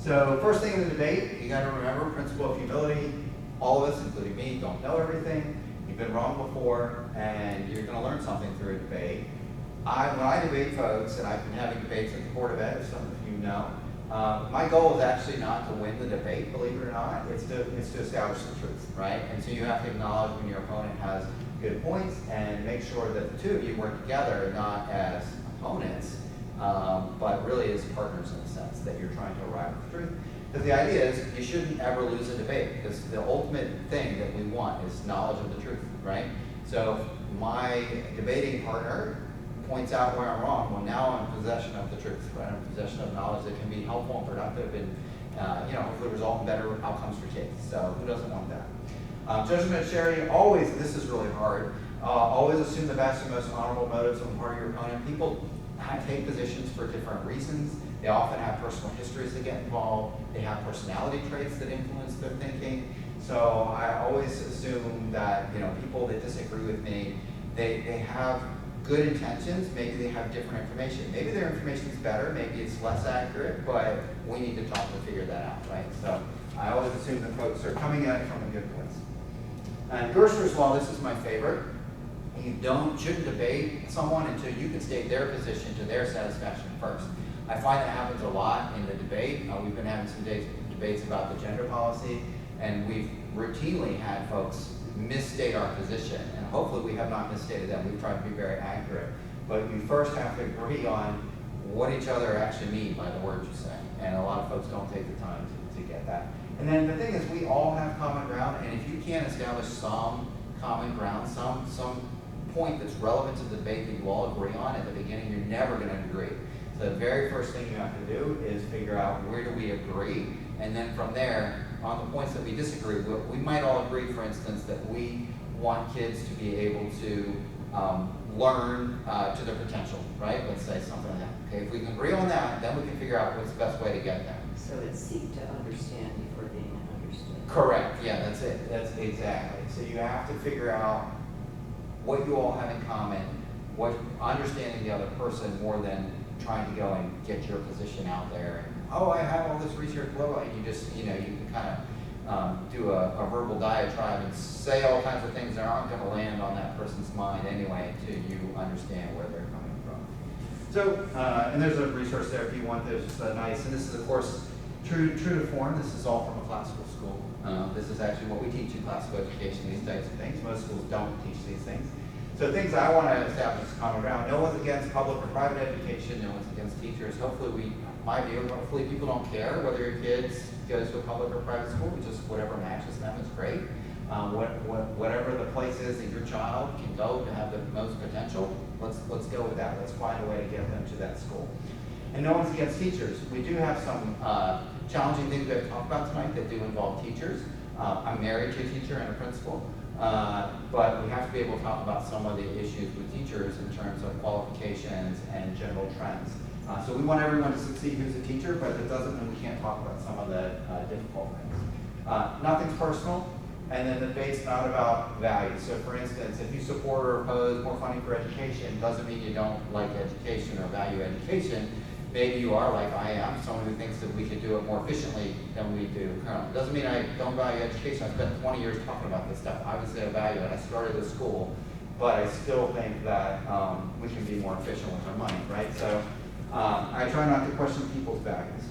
So first thing in the debate, you got to remember principle of humility. All of us, including me, don't know everything. You've been wrong before, and you're going to learn something through a debate. When I debate folks, and I've been having debates at the Board of Ed, as some of you know, my goal is actually not to win the debate, believe it or not. It's to establish the truth, right? And so you have to acknowledge when your opponent has good points and make sure that the two of you work together, not as opponents, but really as partners in the sense that you're trying to arrive at the truth. Because the idea is you shouldn't ever lose a debate, because the ultimate thing that we want is knowledge of the truth, right? So if my debating partner points out where I'm wrong, well, now I'm in possession of the truth, right? I'm in possession of knowledge that can be helpful and productive and hopefully result in better outcomes for kids. So who doesn't want that? Judgment and charity, always, this is really hard, always assume the best and most honorable motives on the part of your opponent. People take positions for different reasons. They often have personal histories that get involved. They have personality traits that influence their thinking. So I always assume that people that disagree with me, they have good intentions. Maybe they have different information. Maybe their information is better. Maybe it's less accurate. But we need to talk to figure that out, right? So I always assume that folks are coming at it from a good place. And Gersler's law, this is my favorite. You shouldn't debate someone until you can state their position to their satisfaction first. I find that happens a lot in the debate. We've been having some debates about the gender policy, and we've routinely had folks misstate our position, and hopefully we have not misstated them. We've tried to be very accurate. But you first have to agree on what each other actually mean by the words you say, and a lot of folks don't take the time to get that. And then the thing is, we all have common ground, and if you can't establish some common ground, some point that's relevant to the debate that you all agree on at the beginning, you're never going to agree. So the very first thing you have to do is figure out where do we agree, and then from there, on the points that we disagree, we might all agree, for instance, that we want kids to be able to learn to their potential, right? Let's say something like that. Okay, if we can agree on that, then we can figure out what's the best way to get there. So it's seek to understand before being understood. Correct, yeah, that's it. That's exactly. So you have to figure out what you all have in common, what understanding the other person more than trying to go and get your position out there. And, oh, I have all this research, blah, blah. You just, you can kind of do a verbal diatribe and say all kinds of things that aren't going to land on that person's mind anyway until you understand where they're coming from. So, and there's a resource there if you want. There's just a nice, and this is, of course, true to form. This is all from a classical school. This is actually what we teach in classical education, these types of things. Most schools don't teach these things. So things I want to establish as common ground. No one's against public or private education. No one's against teachers. Hopefully hopefully people don't care whether your kids goes to a public or private school. Just whatever matches them is great. Whatever the place is that your child can go to have the most potential, let's go with that. Let's find a way to get them to that school. And no one's against teachers. We do have some challenging things we have to talk about tonight that do involve teachers. I'm married to a teacher and a principal. But we have to be able to talk about some of the issues with teachers in terms of qualifications and general trends. So we want everyone to succeed who's a teacher, but it doesn't mean we can't talk about some of the difficult things. Nothing's personal, and then the debate's not about values. So for instance, if you support or oppose more funding for education, doesn't mean you don't like education or value education. Maybe you are, like I am, someone who thinks that we should do it more efficiently than we do currently. Doesn't mean I don't value education. I spent 20 years talking about this stuff. Obviously, I value it. I started a school, but I still think that we can be more efficient with our money, right? So I try not to question people's values.